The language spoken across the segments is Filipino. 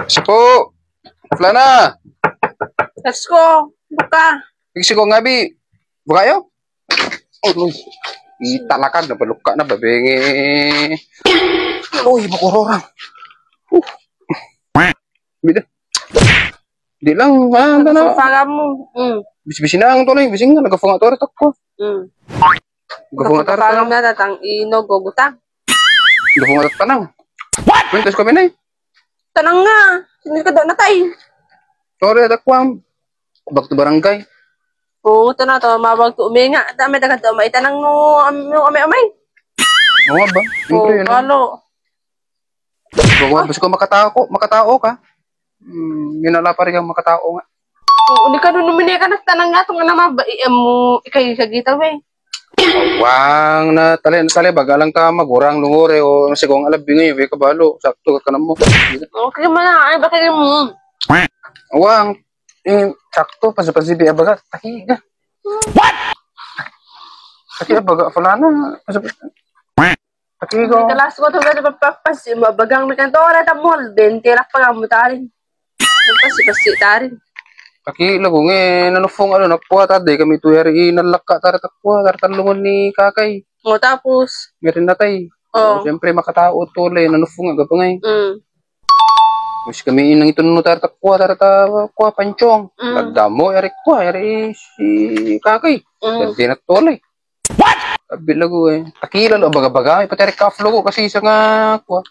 Isa po. Flana. Let's go. Buka. Iksi ko nga bi. Buka yo. Oh, italakan na baluka na babengi. Uy, makurorang. Bida. Di lang, ha? Nagpapaga mo. Bis-bisin na ang tuloy. Bising na, nagkafunga to rin ako. Nagkafunga to rin. Nagpapaga na tatang inog o gutang. Nagkafunga to tanang. What? Kwentes kami na eh. Tanang nga. Hindi ka daw natay. Sorry, takwam. Back to barangay. Oo, ito na to. Mabag to uminga. Dami dagat to. Maitanang no amay-amay. Oo ba? Oo, kalo. Basta ko makatao ka. Minala pa rin ang makatao nga. Oo, hindi ka nun umini ka na. Tanang nga itong naman. Ikay sa gitaw eh. Wang na tali bagalang ka magurang lungore o sigong alabi ngayon. May kabalo. Sakto ka na mo. Okay man na. Ay, bakit mo? Wang. Sakto. Pasipasibi abaga. Taki ka. What? Taki abaga. Falana. Pasipasibi. Taki ko. Kalas ko ito na papas. Mabagang na kantora. Tamol. 20 lak pa nga mo tarin. Pasi tarin. Taki lagong nanufong nakuha taday kami tuyari nalaka taratakwa taratalungon ni kakay. O tapos? Meron natay. Siyempre makatao tulay nanufong aga pa ngay. Mas kami inang ito no taratakwa panchong. Nagdamo yari kwa yari si kakay. Hindi na tulay. What? Sabi lago Taki lalo baga-baga may patari kaflo ko kasi sa nga kwa.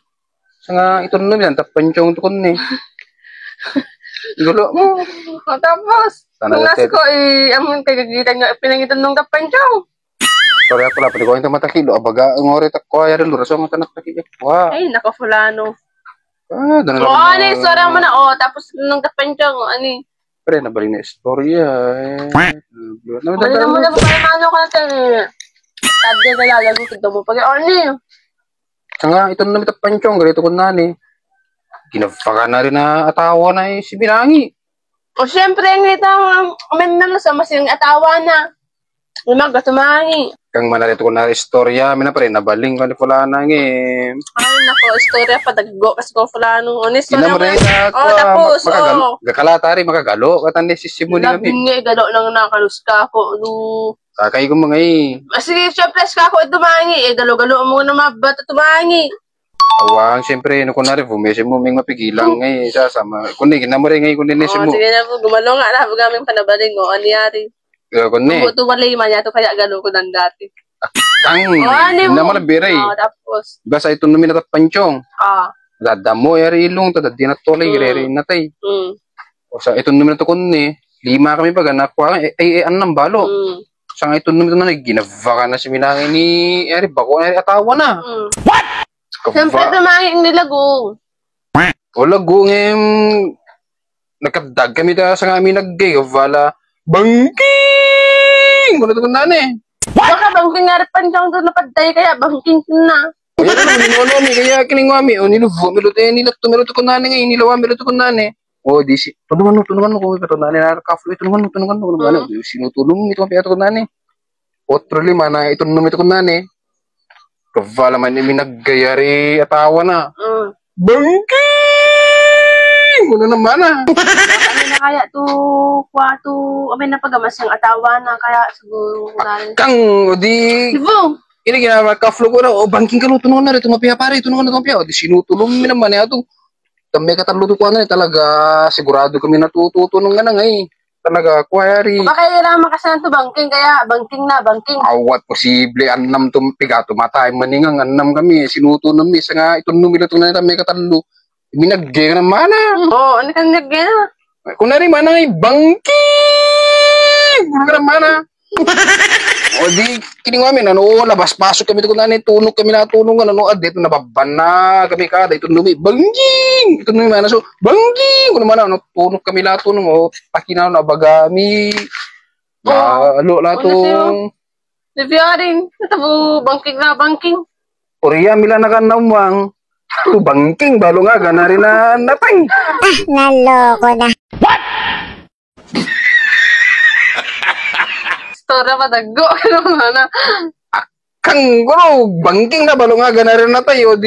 Sa nga ito no yan panchong tukon ni. Gulo mo. Tapos, tunas ko amon kay gagita nga pinangitan nung kapanchong. Sorry ako lang, pwede ko yung matakilo. Abaga, ang orit ako, yari luraso ang tanak takilo. Wow. Ay, naka fulano. Doon na lang. Sorry mo na, tapos nung kapanchong, ani. Pre, nabalik na istorya. Mali naman para mano ka natin Sabi na lalagot, ito mo pag ani. Sa nga, ito na mitap panchong, ganito ko na ni. Ginafaka na rin na atawa na si Binangi. O syempre, ang itang amin na sa masing atawa na. Umaga tumangi. Kang manarito ko na istorya, mina pa rin, nabaling ko ni Fulana Ay, nako, istorya pa, daggo kasi ko Fulano. Honest na naman. Tapos, Gakalata rin, makagalo. Katandi si Simuli kami. Labing galo lang nakalus ka ako. Sakay ko mga Sige, syempre, ka ako tumangi. Galo-galo mo na mabata tumangi. Awang, siyempre, kunwari, bumisi mo, may mapigilang ngayon, sasama. Kundi, ginamari ngayon, kundi nisi mo. Sige na po, gumalo nga, lahat gaming panabaling, anyari. Kundi. Ito walay man yato, kaya galo ko ng dati. Naman na biray. Tapos. Basta ito namin natapanchong. Dadamo, yari ilong, tadadi na tolay, yari natay. O sa ito namin nato kundi, 5 kami pag nakuha, anong balo. Sa nga ito namin na, ginavaka na si Minangin ni, yari, bako na, atawa na. What? Siyempre, tumangin nilago. O lago ngayon, nakadag kami sa nga amin nag-gay, wala, bangking! Kung natin na Baka bangking nga rin panjang doon napadday, kaya bangking na. Kaya naman, ninuano kaya kiningwami, o niluvo, miluto ko na ngayon, nilawa, miluto ko na O, di si, tunungan mo, kung tunungan na nakaflo, tunungan mo, sinutulong ito, kaya ito ko na Otro 5 na, ito ko na Kavala man yung minaggayari atawa na. Bangking! Ano naman Ano na kaya amin na pagamas yung atawa na, kaya siguro Kang, o di... Divo! Ini ginagawa ka-flow ko na, o bangking ka no, tunungan na rin, tumapiya pare, tunungan na tumapiya. O di sinutulong mi naman ito. Tambay kataluto ko na talaga sigurado kami natutulong nga na ngayon. Talaga, kuwari. Baka kailangan makasalan to bangking, kaya bangking. Awat, posible, anam tumpiga, tumatay, maningang, anam kami, sinuto nami, sa nga, itong numilo ito na may katalo. Minagge ka naman Oo, ano kang nagge na? Kung na rin man ay bangking! Kung ka naman O di, kiningwamin, labas-pasok kami ito na tunog kami natulungan, dito nababan na kami kada, ito numi, bangking! Ito numi mana, so, bangking! Kung naman, tunog kami natulong, pakinaw na bagami, lalo latong. Libiyarin, natabo, bangking. Korea, mila nakanawang, bangking, balo nga, gana rin na natay. Naloko na. What? Istorya pa, daggo, Kang guro, bangking na balong nga ganarin na tayo,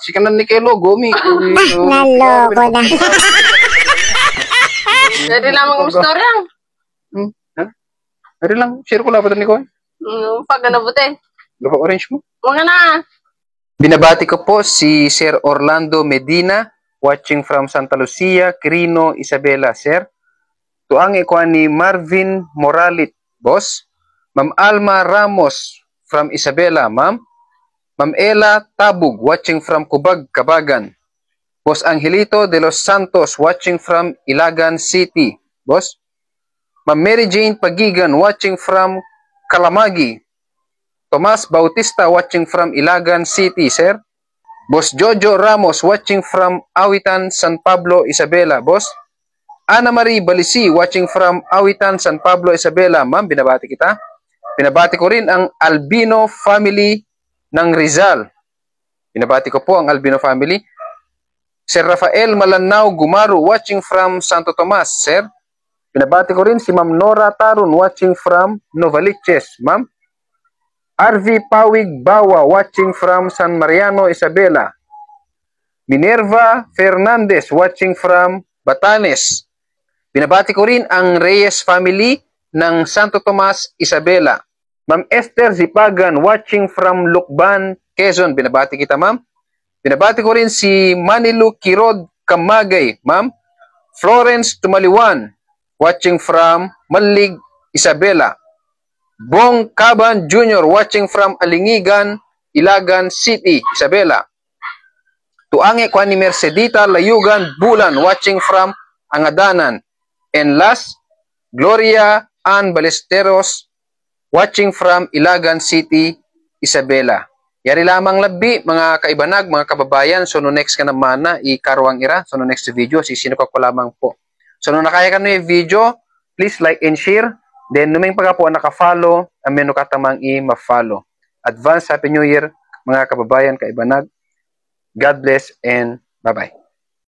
si kanan ni Kelo, gomi. Naloko na. Dari lang mga istorya. Dari lang, share ko lang pa ni ko. Pag nabuti. Lupa orange mo. Mga na. Binabati ko po si Sir Orlando Medina, watching from Santa Lucia, Quirino, Isabela, Sir. Tuang ikuan ni Marvin Moralit, boss. Ma'am Alma Ramos from Isabela, ma'am. Ma'am Ella Tabug, watching from Cubag, Cabagan. Boss Angelito de los Santos, watching from Ilagan City, boss. Ma'am Mary Jane Pagigan, watching from Kalamagi. Tomas Bautista, watching from Ilagan City, sir. Boss Jojo Ramos, watching from Awitan, San Pablo, Isabela, boss. Ana Marie Balisi, watching from Awitan, San Pablo, Isabela. Ma'am, binabati kita. Binabati ko rin ang Albino family ng Rizal. Binabati ko po ang Albino family. Sir Rafael Malanao Gumaro, watching from Santo Tomas, sir. Binabati ko rin si Ma'am Nora Tarun, watching from Novaliches, ma'am. RV Pawig Bawa, watching from San Mariano, Isabela. Minerva Fernandez, watching from Batanes. Binabati ko rin ang Reyes family ng Santo Tomas, Isabela. Ma'am Esther Zipagan, watching from Lukban, Quezon. Binabati kita, ma'am. Binabati ko rin si Manilu Kirod Kamagay, ma'am. Florence Tumaliwan, watching from Malig, Isabela. Bong Caban Jr., watching from Alingigan, Ilagan City, Isabela. Tuange kwa ni Mercedita Layugan Bulan, watching from Angadanan. And last, Gloria Ann Balesteros, watching from Ilagan City, Isabela. Yari lamang labi, mga kaibanag, mga kababayan. So, no next ka naman na, ikarwang ira. So, no next video, sisinukak ko lamang po. So, no nakaya ka na yung video, please like and share. Then, numing pagka po naka-follow, amin katamang i-ma-follow. Advance Happy New Year, mga kababayan, kaibanag. God bless and bye-bye.